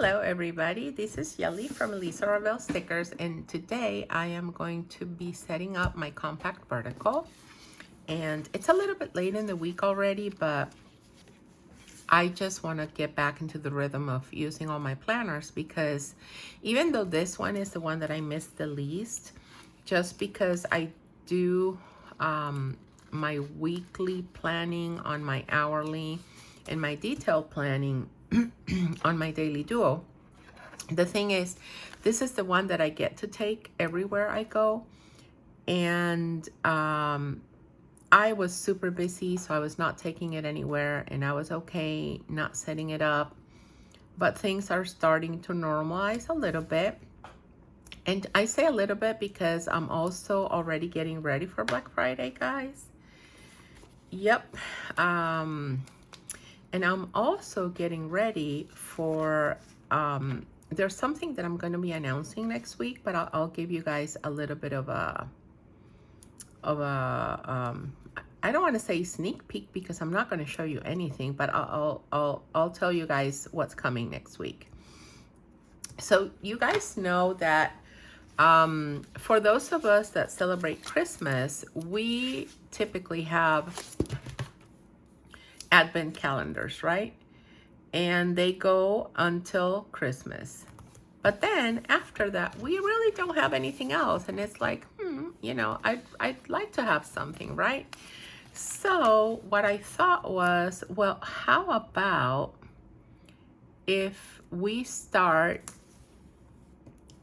Hello everybody, this is Yelly from Lisa Ravel Stickers, and today I am going to be setting up my compact vertical. And it's a little bit late in the week already, but I just want to get back into the rhythm of using all my planners, because even though this one is the one that I missed the least, just because I do my weekly planning on my hourly and my detailed planning on my daily duo. The thing is, this is the one that I get to take everywhere I go. And I was super busy, so I was not taking it anywhere, and I was okay not setting it up. But things are starting to normalize a little bit. And I say a little bit because I'm also already getting ready for Black Friday, guys. Yep. And I'm also getting ready for, there's something that I'm going to be announcing next week, but I'll give you guys a little bit of a, I don't want to say sneak peek, because I'm not going to show you anything, but I'll tell you guys what's coming next week. So you guys know that for those of us that celebrate Christmas, we typically have Advent calendars, right? And they go until Christmas. But then after that, we really don't have anything else. And it's like, you know, I'd like to have something, right? So what I thought was, well, how about if we start,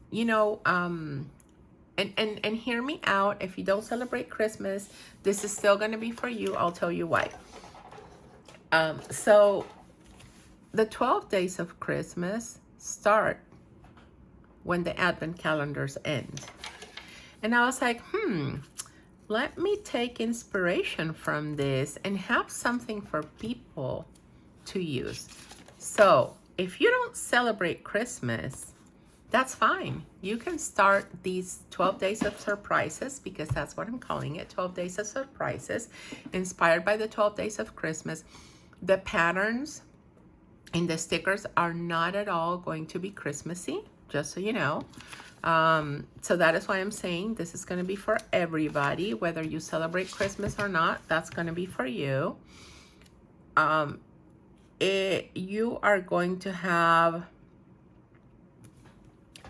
you know, and hear me out. If you don't celebrate Christmas, this is still going to be for you. I'll tell you why. So the 12 days of Christmas start when the Advent calendars end. And I was like, let me take inspiration from this and have something for people to use. So if you don't celebrate Christmas, that's fine. You can start these 12 days of surprises, because that's what I'm calling it, 12 days of surprises, inspired by the 12 days of Christmas. The patterns in the stickers are not at all going to be Christmassy, just so you know. So that is why I'm saying this is going to be for everybody, whether you celebrate Christmas or not. That's going to be for you. You are going to have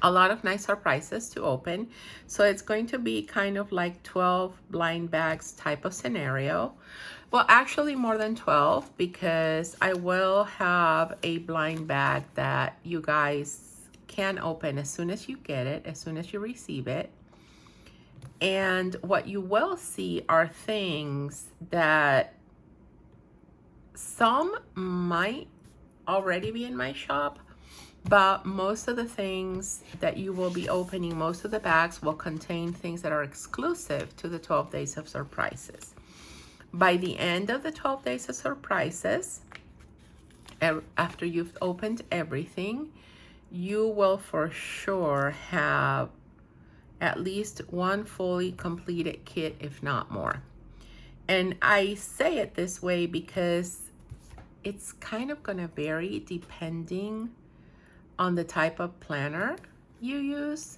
a lot of nice surprises to open. So it's going to be kind of like 12 blind bags type of scenario. Well, actually more than 12, because I will have a blind bag that you guys can open as soon as you get it, as soon as you receive it. And what you will see are things that some might already be in my shop, but most of the things that you will be opening, most of the bags will contain things that are exclusive to the 12 days of surprises. By the end of the 12 days of surprises, after you've opened everything, you will for sure have at least one fully completed kit, if not more. And I say it this way because it's kind of going to vary depending on the type of planner you use,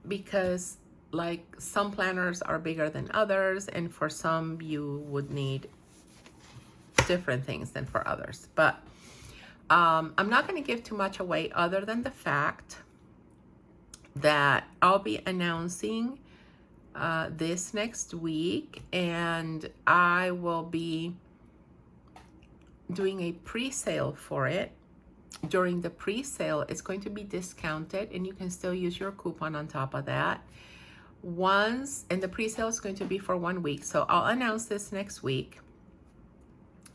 because like some planners are bigger than others, and for some you would need different things than for others. But I'm not going to give too much away, other than the fact that I'll be announcing this next week, and I will be doing a pre-sale for it. During the pre-sale, it's going to be discounted, and you can still use your coupon on top of that. And the pre-sale is going to be for 1 week. So I'll announce this next week.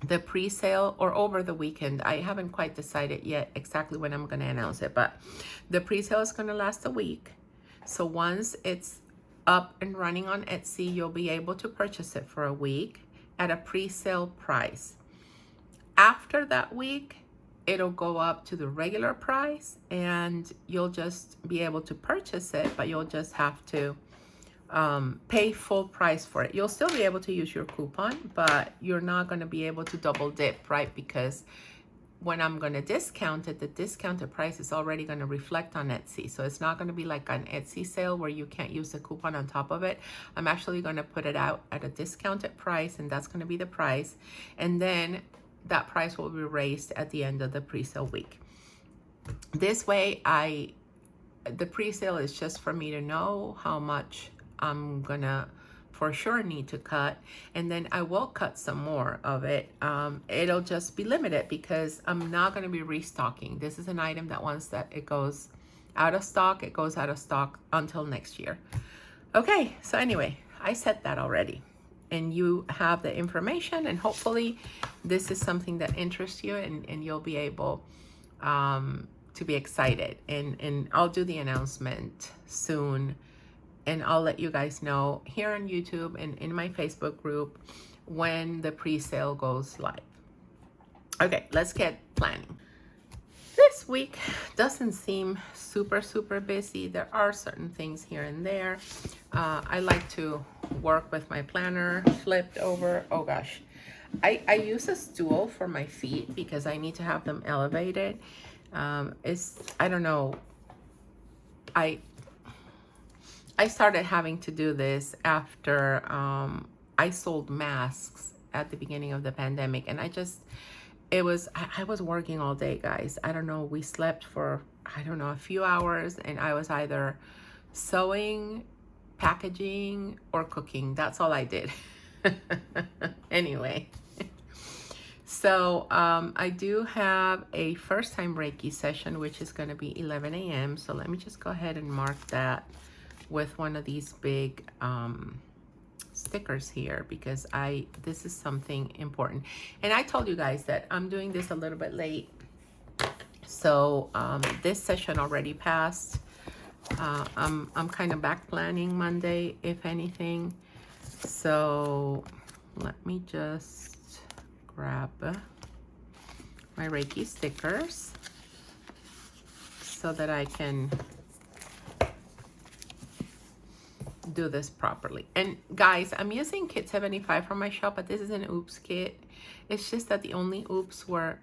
The pre-sale, or over the weekend. I haven't quite decided yet exactly when I'm going to announce it, but the pre-sale is going to last a week. So once it's up and running on Etsy, you'll be able to purchase it for a week at a pre-sale price. After that week, it'll go up to the regular price, and you'll just be able to purchase it, but you'll just have to pay full price for it. You'll still be able to use your coupon, but you're not going to be able to double dip, right? Because when I'm going to discount it, the discounted price is already going to reflect on Etsy. So it's not going to be like an Etsy sale where you can't use the coupon on top of it. I'm actually going to put it out at a discounted price, and that's going to be the price. And then that price will be raised at the end of the pre-sale week. This way, the pre-sale is just for me to know how much I'm going to for sure need to cut, and then I will cut some more of it. It'll just be limited because I'm not going to be restocking. This is an item that once that it goes out of stock, it goes out of stock until next year. Okay, so anyway, I said that already, and you have the information, and hopefully this is something that interests you, and you'll be able to be excited, and I'll do the announcement soon. And I'll let you guys know here on YouTube and in my Facebook group when the pre-sale goes live. Okay, let's get planning. This week doesn't seem super busy. There are certain things here and there. I like to work with my planner flipped over. Oh gosh. I use a stool for my feet because I need to have them elevated. I don't know. I started having to do this after I sold masks at the beginning of the pandemic, and I was working all day, guys. I don't know, we slept for, I don't know, a few hours, and I was either sewing, packaging, or cooking. That's all I did. Anyway, so I do have a first time Reiki session, which is going to be 11 a.m. So let me just go ahead and mark that with one of these big stickers here, because this is something important. And I told you guys that I'm doing this a little bit late, so this session already passed. I'm kind of back planning Monday, if anything. So let me just grab my Reiki stickers so that I can do this properly. And guys, I'm using kit 75 from my shop, but this is an oops kit. It's just that the only oops were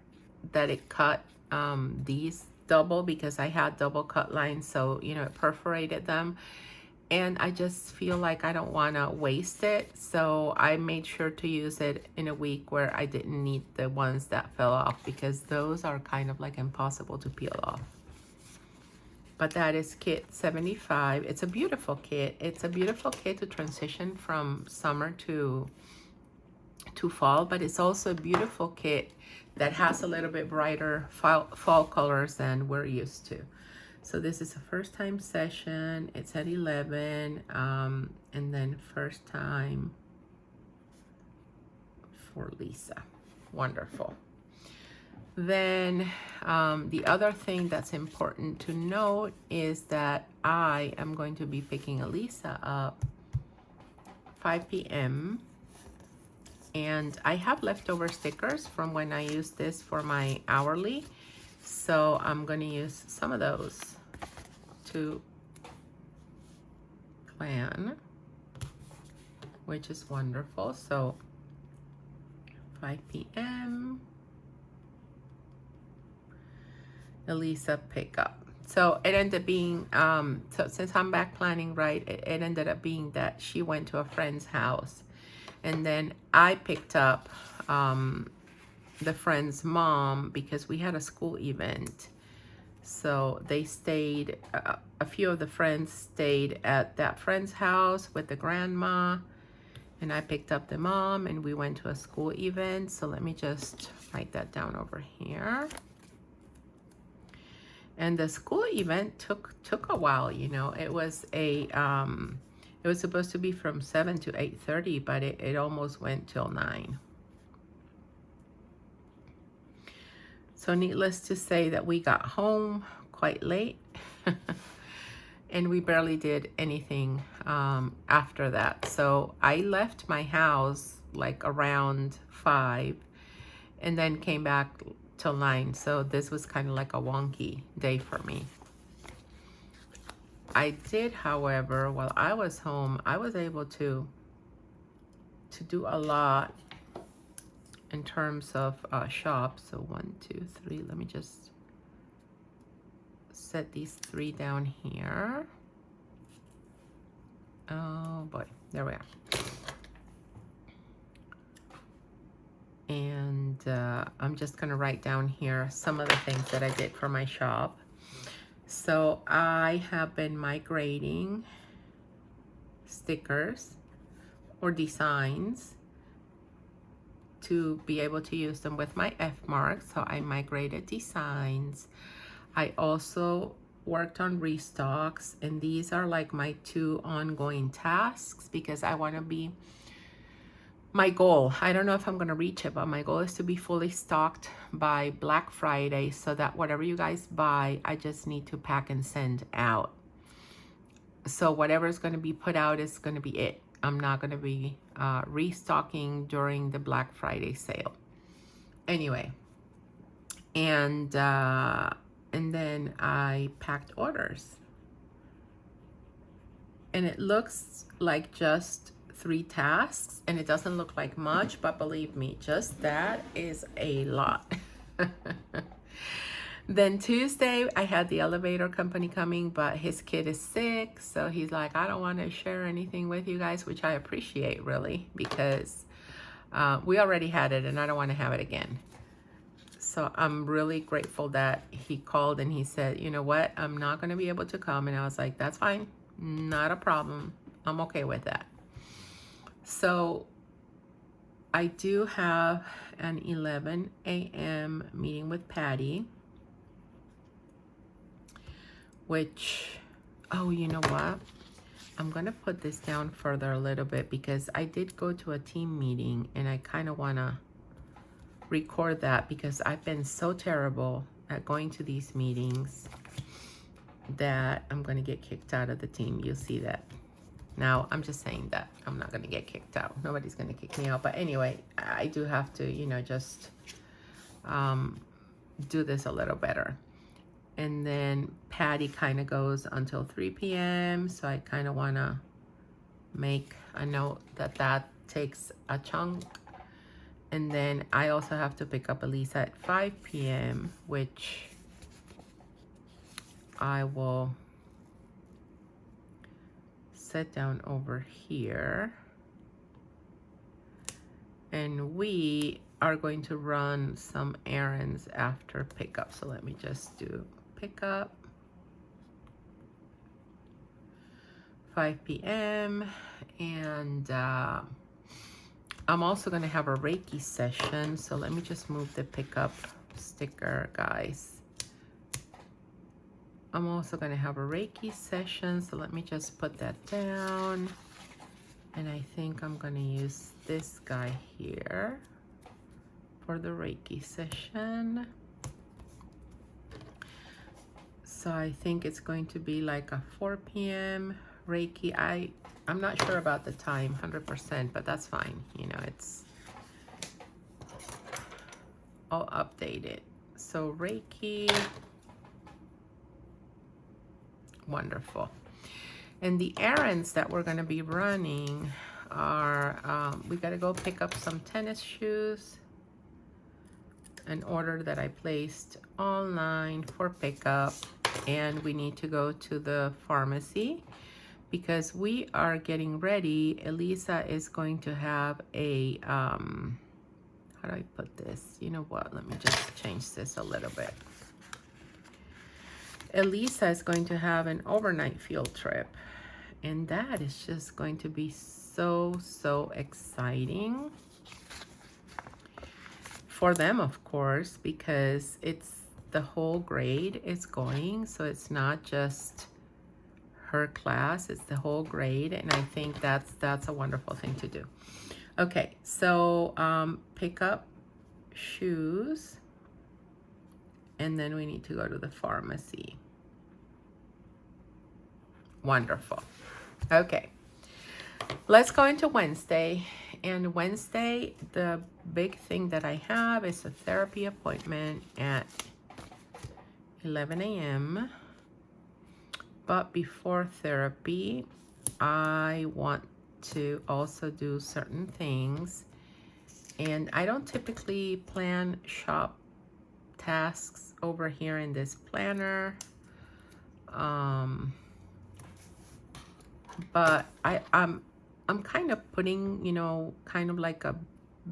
that it cut these double, because I had double cut lines, so you know, it perforated them, and I just feel like I don't want to waste it, so I made sure to use it in a week where I didn't need the ones that fell off, because those are kind of like impossible to peel off. But that is kit 75. It's a beautiful kit. It's a beautiful kit to transition from summer to fall, but it's also a beautiful kit that has a little bit brighter fall colors than we're used to. So this is a first time session. It's at 11, and then first time for Lisa. Wonderful. Then the other thing that's important to note is that I am going to be picking Elisa up 5 p.m. and I have leftover stickers from when I used this for my hourly, so I'm going to use some of those to plan, which is wonderful. So 5 p.m. Elisa pickup. So it ended up being, so since I'm back planning, right, it ended up being that she went to a friend's house, and then I picked up the friend's mom because we had a school event. So they stayed, a few of the friends stayed at that friend's house with the grandma, and I picked up the mom, and we went to a school event. So let me just write that down over here. And the school event took a while, you know. It was a it was supposed to be from 7 to 8:30, but it almost went till 9. So needless to say that we got home quite late, and we barely did anything after that. So I left my house like around 5, and then came back till 9. So this was kind of like a wonky day for me. I did, however, while I was home, I was able to do a lot in terms of shops. So 1, 2, 3. Let me just set these 3 down here. Oh boy, there we are. And I'm just gonna write down here some of the things that I did for my shop. So I have been migrating stickers or designs to be able to use them with my F marks. So I migrated designs. I also worked on restocks, and these are like my 2 ongoing tasks because I want to be, my goal, I don't know if I'm going to reach it, but my goal is to be fully stocked by Black Friday so that whatever you guys buy, I just need to pack and send out. So whatever is going to be put out is going to be it. I'm not going to be restocking during the Black Friday sale. Anyway, and then I packed orders. And it looks like just 3 tasks, and it doesn't look like much, but believe me, just that is a lot. Then Tuesday, I had the elevator company coming, but his kid is sick, so he's like, I don't want to share anything with you guys, which I appreciate, really, because we already had it, and I don't want to have it again. So I'm really grateful that he called and he said, you know what, I'm not going to be able to come. And I was like, that's fine, not a problem. I'm okay with that. So I do have an 11 a.m. meeting with Patty, which, oh, you know what? I'm going to put this down further a little bit because I did go to a team meeting and I kind of want to record that because I've been so terrible at going to these meetings that I'm going to get kicked out of the team. You'll see that. Now, I'm just saying that I'm not going to get kicked out. Nobody's going to kick me out. But anyway, I do have to, you know, just do this a little better. And then Patty kind of goes until 3 p.m. So I kind of want to make a note that that takes a chunk. And then I also have to pick up Elisa at 5 p.m., which I will set down over here. And we are going to run some errands after pickup. So let me just do pickup. 5 p.m. And I'm also going to have a Reiki session. So let me just move the pickup sticker, guys. I'm also going to have a Reiki session. So let me just put that down. And I think I'm going to use this guy here for the Reiki session. So I think it's going to be like a 4 p.m. Reiki. I'm not sure about the time 100%, but that's fine. You know, I'll update it. So Reiki, wonderful. And the errands that we're going to be running are, we got to go pick up some tennis shoes, an order that I placed online for pickup, and we need to go to the pharmacy because we are getting ready. Elisa is going to have a, how do I put this? You know what? Let me just change this a little bit. Elisa is going to have an overnight field trip, and that is just going to be so exciting for them, of course, because it's the whole grade is going, so it's not just her class, it's the whole grade, and I think that's a wonderful thing to do. Okay, so pick up shoes, and then we need to go to the pharmacy. Wonderful. Okay, let's go into Wednesday. And Wednesday, the big thing that I have is a therapy appointment at 11 a.m. But before therapy, I want to also do certain things. And I don't typically plan shop tasks over here in this planner. But I'm kind of putting, you know, kind of like a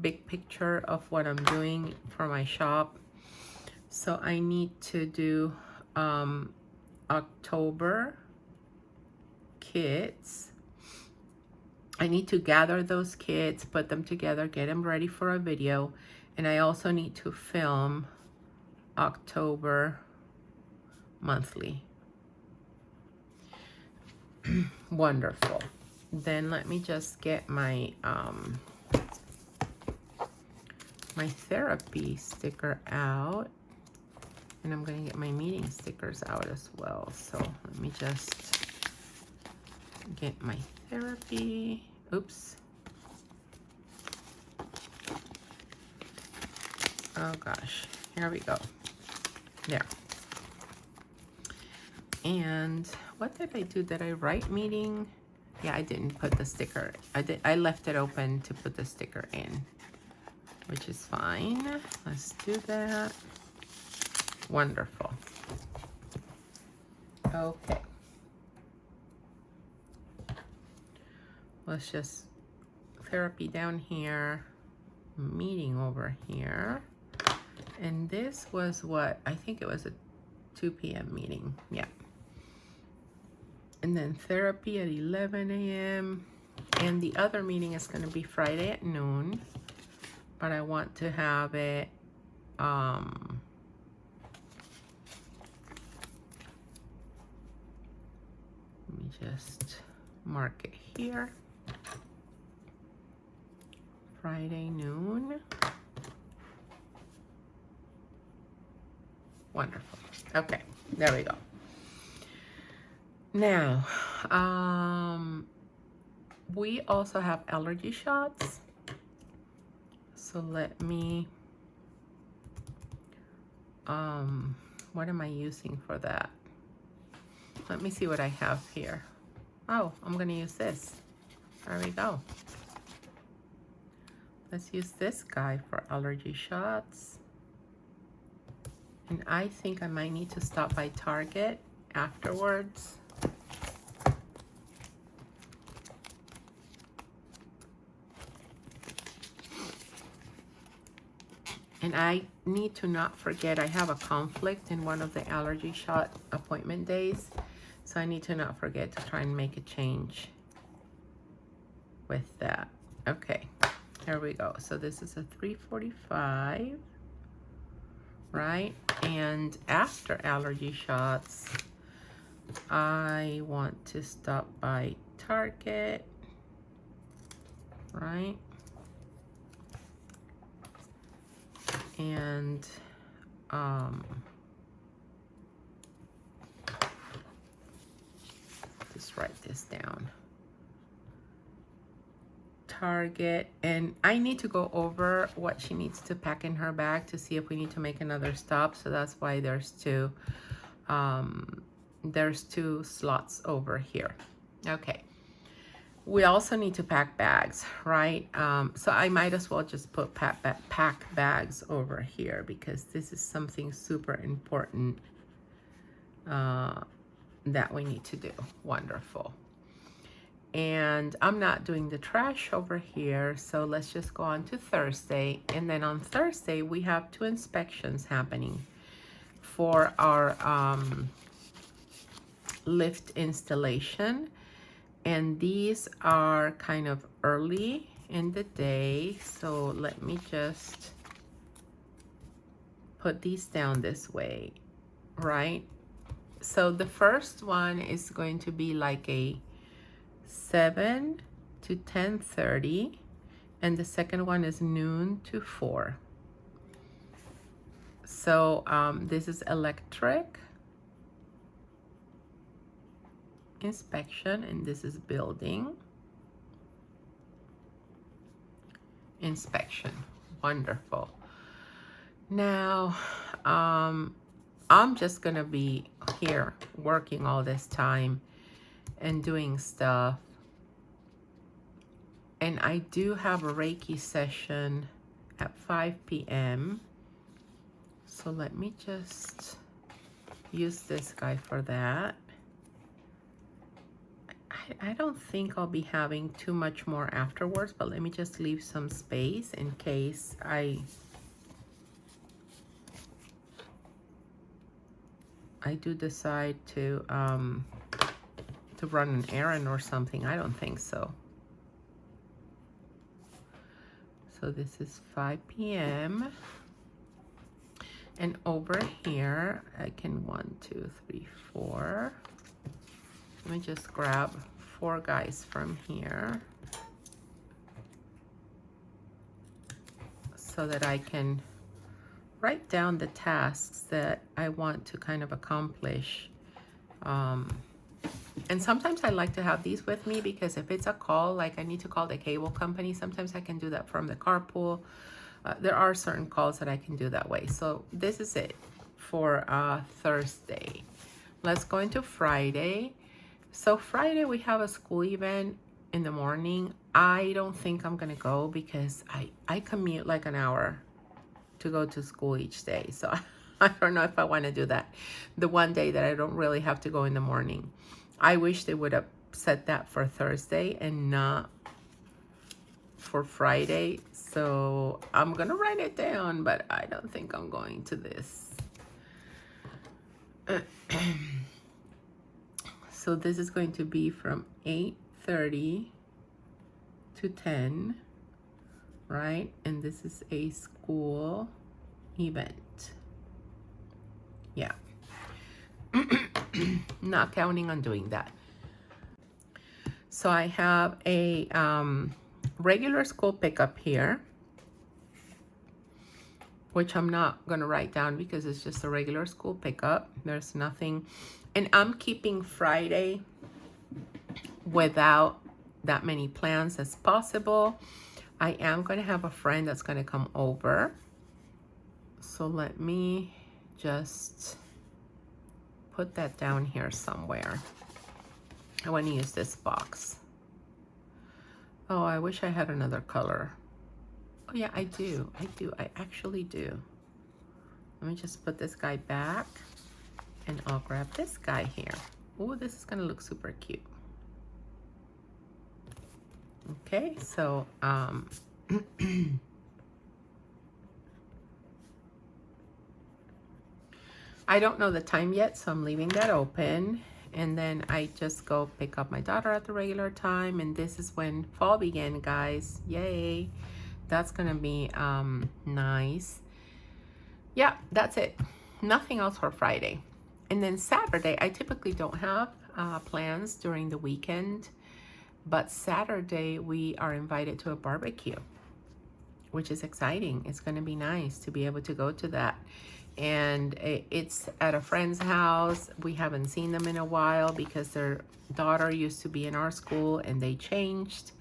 big picture of what I'm doing for my shop. So I need to do October kits. I need to gather those kits, put them together, get them ready for a video. And I also need to film October monthly. Wonderful. Then let me just get my my therapy sticker out, and I'm going to get my meeting stickers out as well. So let me just get my therapy. Oops. Oh gosh, here we go. There. And what did I do? Did I write meeting? Yeah, I didn't put the sticker. I left it open to put the sticker in, which is fine. Let's do that. Wonderful. Okay. Let's just therapy down here, meeting over here. And this was what? I think it was a 2 p.m. meeting. Yeah. And then therapy at 11 a.m. And the other meeting is going to be Friday at noon. But I want to have it let me just mark it here. Friday noon. Wonderful. Okay, there we go. Now, we also have allergy shots. So let me, what am I using for that? Let me see what I have here. Oh, I'm gonna use this. There we go. Let's use this guy for allergy shots. And I think I might need to stop by Target afterwards. And I need to not forget, I have a conflict in one of the allergy shot appointment days. So I need to not forget to try and make a change with that. Okay, here we go. So this is a 3:45, right? And after allergy shots, I want to stop by Target, right? And just write this down. Target, and I need to go over what she needs to pack in her bag to see if we need to make another stop. So that's why there's two slots over here. Okay. We also need to pack bags, right? So I might as well just put pack bags over here because this is something super important that we need to do. Wonderful. And I'm not doing the trash over here, so let's just go on to Thursday. And then on Thursday, we have 2 inspections happening for our lift installation. And these are kind of early in the day, so let me just put these down this way, right? So the first one is going to be like a 7 to 10:30, and the second one is noon to 4. So this is electric inspection, and this is building inspection. Wonderful. Now I'm just gonna be here working all this time and doing stuff, and I do have a Reiki session at 5 p.m. So let me just use this guy for that. I don't think I'll be having too much more afterwards, but let me just leave some space in case I do decide to run an errand or something. I don't think so. So this is 5 p.m. And over here, I can 1, 2, 3, 4. Let me just grab 4 guys from here so that I can write down the tasks that I want to kind of accomplish. And sometimes I like to have these with me because if it's a call, like I need to call the cable company, sometimes I can do that from the carpool. There are certain calls that I can do that way. So this is it for Thursday. Let's go into Friday. So Friday we have a school event in the morning. I don't think I'm gonna go because I commute like an hour to go to school each day. So I don't know if I want to do that the one day that I don't really have to go in the morning. I wish they would have set that for Thursday and not for Friday. So I'm gonna write it down, but I don't think I'm going to this. So this is going to be from 8:30 to 10, right? And this is a school event. Yeah. Not counting on doing that. So I have a regular school pickup here, which I'm not going to write down because it's just a regular school pickup. There's nothing. And I'm keeping Friday without that many plans as possible. I am going to have a friend that's going to come over. So let me just put that down here somewhere. I want to use this box. Oh, I wish I had another color. Oh yeah, I do. I actually do. Let me just put this guy back and I'll grab this guy here. Oh, this is gonna look super cute. Okay, so I don't know the time yet, so I'm leaving that open. And then I just go pick up my daughter at the regular time. And this is when fall began, guys. Yay. That's gonna be nice. Yeah, that's it. Nothing else for Friday. And then Saturday, I typically don't have plans during the weekend. But Saturday, we are invited to a barbecue, which is exciting. It's gonna be nice to be able to go to that. And it's at a friend's house. We haven't seen them in a while because their daughter used to be in our school and they changed.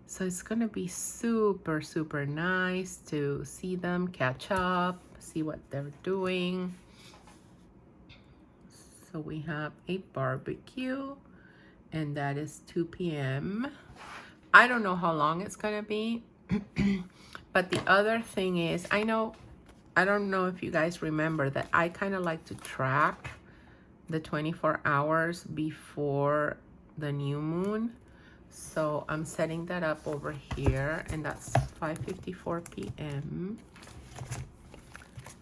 So it's gonna be super, super nice to see them, catch up, see what they're doing. So we have a barbecue and that is 2 p.m. I don't know how long it's gonna be. But the other thing is, I don't know if you guys remember that I kind of like to track the 24 hours before the new moon. So I'm setting that up over here and that's 5:54 p.m.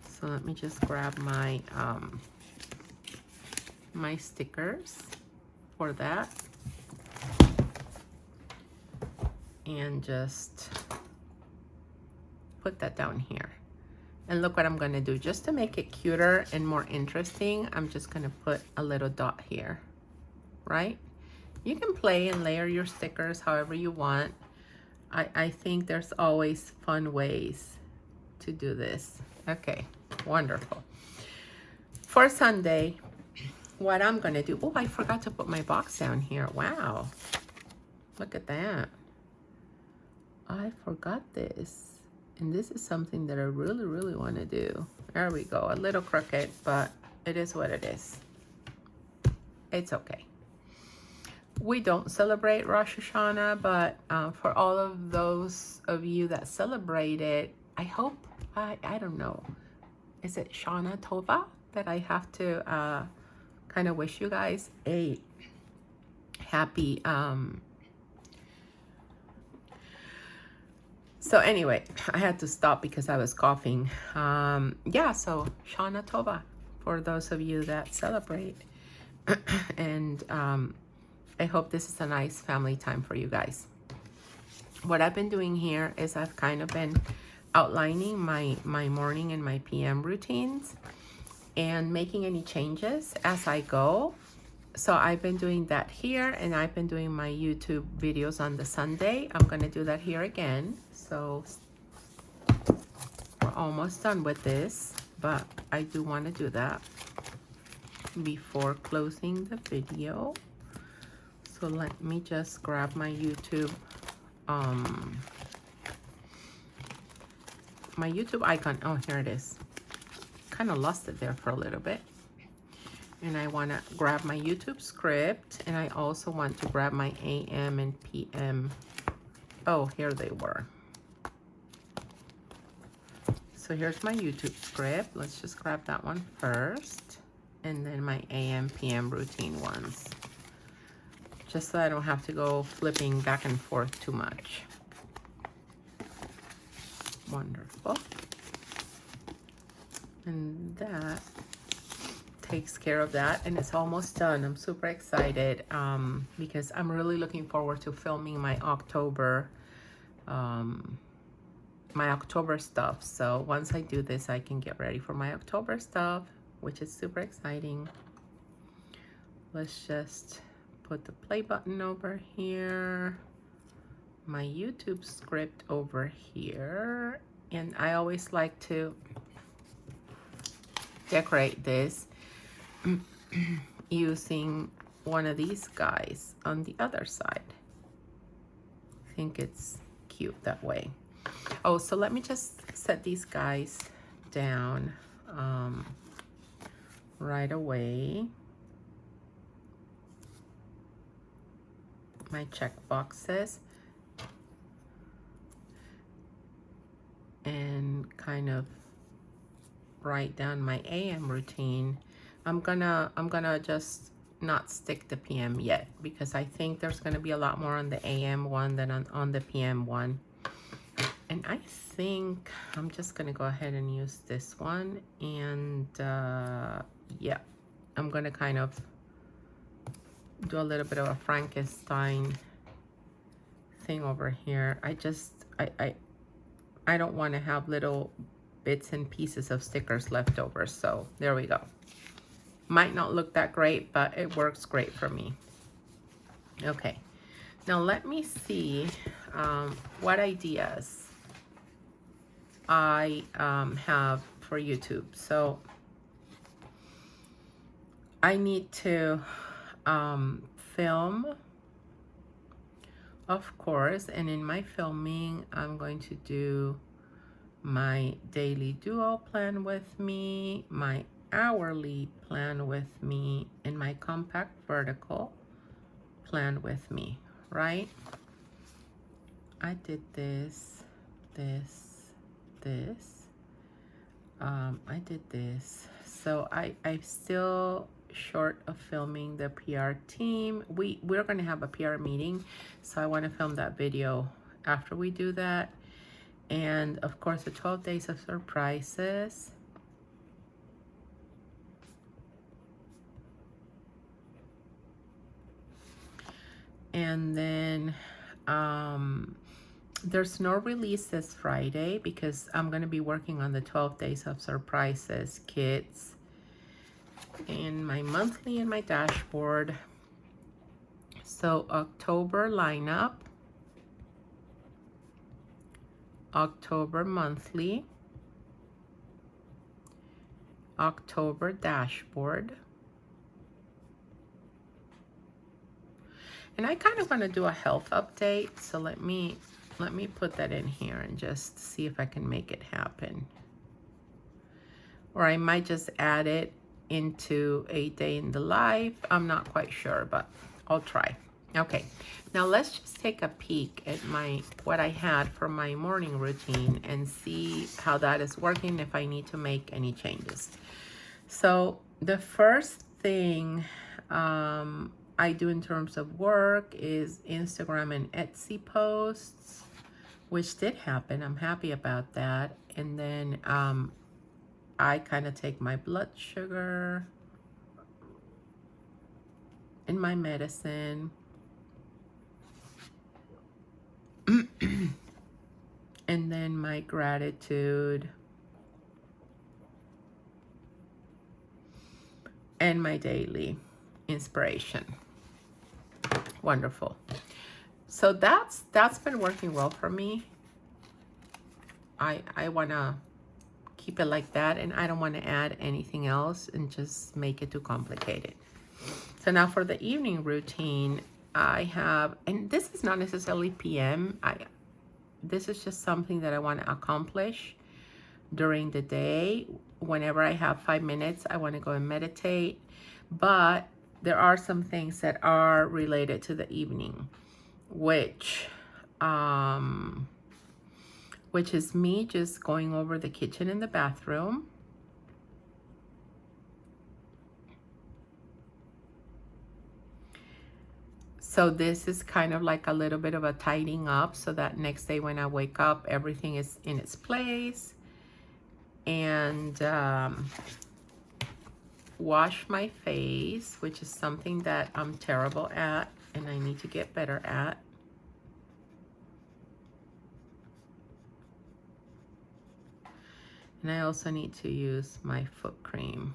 So let me just grab my my stickers for that and just put that down here. And look what I'm gonna do, just to make it cuter and more interesting, I'm just gonna put a little dot here, right? You can play and layer your stickers however you want. I think there's always fun ways to do this. Okay, wonderful. For Sunday, what I'm gonna do, oh, I forgot to put my box down here. Wow, look at that. I forgot this. And this is something that I really, really want to do. There we go. A little crooked, but it is what it is. It's okay. We don't celebrate Rosh Hashanah, but for all of those of you that celebrate it, I hope, I don't know, is it Shana Tova that I have to kind of wish you guys a happy, so anyway, I had to stop because I was coughing. Yeah, so Shana Tova for those of you that celebrate. And I hope this is a nice family time for you guys. What I've been doing here is I've kind of been outlining my morning and my PM routines and making any changes as I go. So I've been doing that here, and I've been doing my YouTube videos on the Sunday. I'm going to do that here again. So we're almost done with this, but I do want to do that before closing the video. So let me just grab my YouTube icon. Oh, here it is. Kind of lost it there for a little bit. And I want to grab my YouTube script, and I also want to grab my AM and PM. Oh, here they were. So here's my YouTube script. Let's just grab that one first, and then my AM, PM routine ones, just so I don't have to go flipping back and forth too much. Wonderful. And that takes care of that, and it's almost done. I'm super excited because I'm really looking forward to filming my October stuff. So once I do this, I can get ready for my October stuff, which is super exciting. Let's just put the play button over here, my YouTube script over here, and I always like to decorate this using one of these guys on the other side. I think it's cute that way. Oh, so let me just set these guys down right away. My check boxes, and kind of write down my AM routine. I'm gonna just not stick the PM yet, because I think there's gonna be a lot more on the AM one than on the PM one. And I think I'm just gonna go ahead and use this one. And yeah, I'm gonna kind of do a little bit of a Frankenstein thing over here. I don't want to have little bits and pieces of stickers left over. So there we go. Might not look that great, but it works great for me. Okay, now let me see what ideas I have for YouTube. So I need to film, of course, and in my filming, I'm going to do my daily duo plan with me, my hourly plan with me, and my compact vertical plan with me, right? I did this. I did this. So I'm still short of filming the PR team. We're going to have a PR meeting, so I want to film that video after we do that. And of course, the 12 days of surprises. And then there's no release this Friday because I'm going to be working on the 12 days of surprises kits and my monthly and my dashboard. So October lineup, October monthly, October dashboard. And I kind of want to do a health update, so let me put that in here and just see if I can make it happen. Or I might just add it into a day in the life. I'm not quite sure, but I'll try. Okay, now let's just take a peek at what I had for my morning routine and see how that is working, if I need to make any changes. So the first thing I do in terms of work is Instagram and Etsy posts, which did happen. I'm happy about that. And then I kind of take my blood sugar and my medicine. And then my gratitude and my daily inspiration. Wonderful. So that's been working well for me. I want to keep it like that, and I don't want to add anything else and just make it too complicated. So now for the evening routine, I have, and this is not necessarily PM. This is just something that I want to accomplish during the day. Whenever I have 5 minutes, I want to go and meditate. But there are some things that are related to the evening, which is me just going over the kitchen and the bathroom. So this is kind of like a little bit of a tidying up so that next day when I wake up, everything is in its place. And wash my face, which is something that I'm terrible at and I need to get better at. And I also need to use my foot cream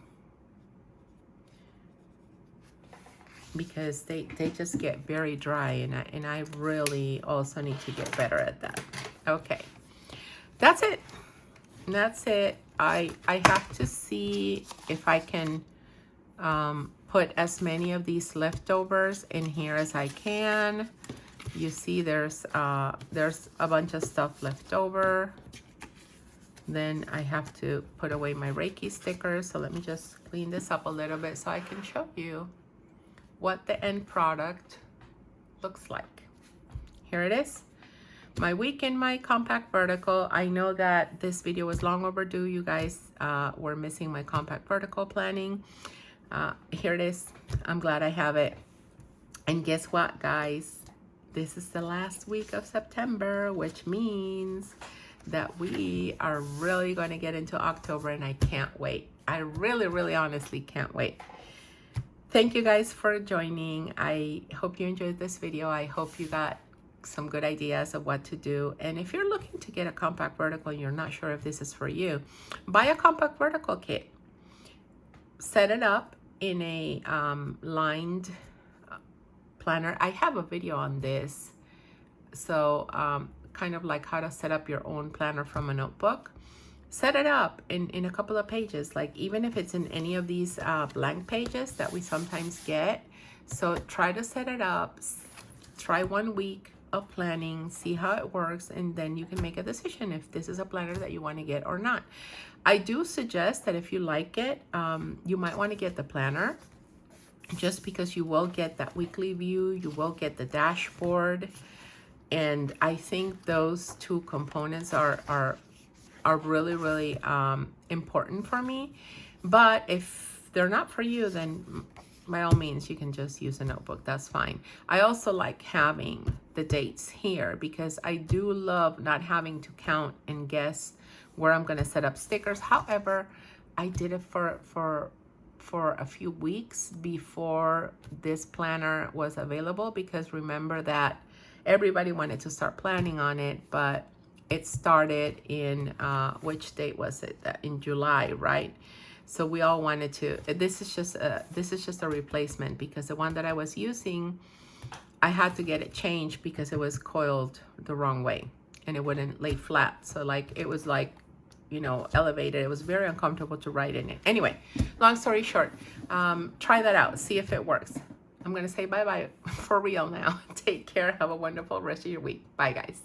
because they just get very dry, and I really also need to get better at that. Okay, that's it. That's it. I have to see if I can put as many of these leftovers in here as I can. You see there's a bunch of stuff left over. Then I have to put away my Reiki stickers. So let me just clean this up a little bit so I can show you what the end product looks like. Here it is. My week in my compact vertical. I know that this video was long overdue. You guys were missing my compact vertical planning. Here it is. I'm glad I have it. And guess what, guys? This is the last week of September, which means that we are really going to get into October, and I can't wait. I really honestly can't wait. Thank you guys for joining. I hope you enjoyed this video. I hope you got some good ideas of what to do. And if you're looking to get a compact vertical and you're not sure if this is for you, buy a compact vertical kit. Set it up in a lined planner. I have a video on this. So kind of like how to set up your own planner from a notebook. Set it up in a couple of pages, like even if it's in any of these blank pages that we sometimes get. So try to set it up, try 1 week of planning, see how it works, and then you can make a decision if this is a planner that you want to get or not. I do suggest that if you like it, you might want to get the planner, just because you will get that weekly view, you will get the dashboard, and I think those two components are really important for me. But if they're not for you, then by all means, you can just use a notebook. That's fine. I also like having the dates here because I do love not having to count and guess where I'm going to set up stickers. However, I did it for a few weeks before this planner was available, because remember that everybody wanted to start planning on it, but it started in which date was it? In July, right? So we all wanted to. This is just a replacement, because the one that I was using, I had to get it changed because it was coiled the wrong way and it wouldn't lay flat. So like it was like, you know, elevated. It was very uncomfortable to write in it. Anyway, long story short, try that out. See if it works. I'm gonna say bye-bye for real now. Take care. Have a wonderful rest of your week. Bye, guys.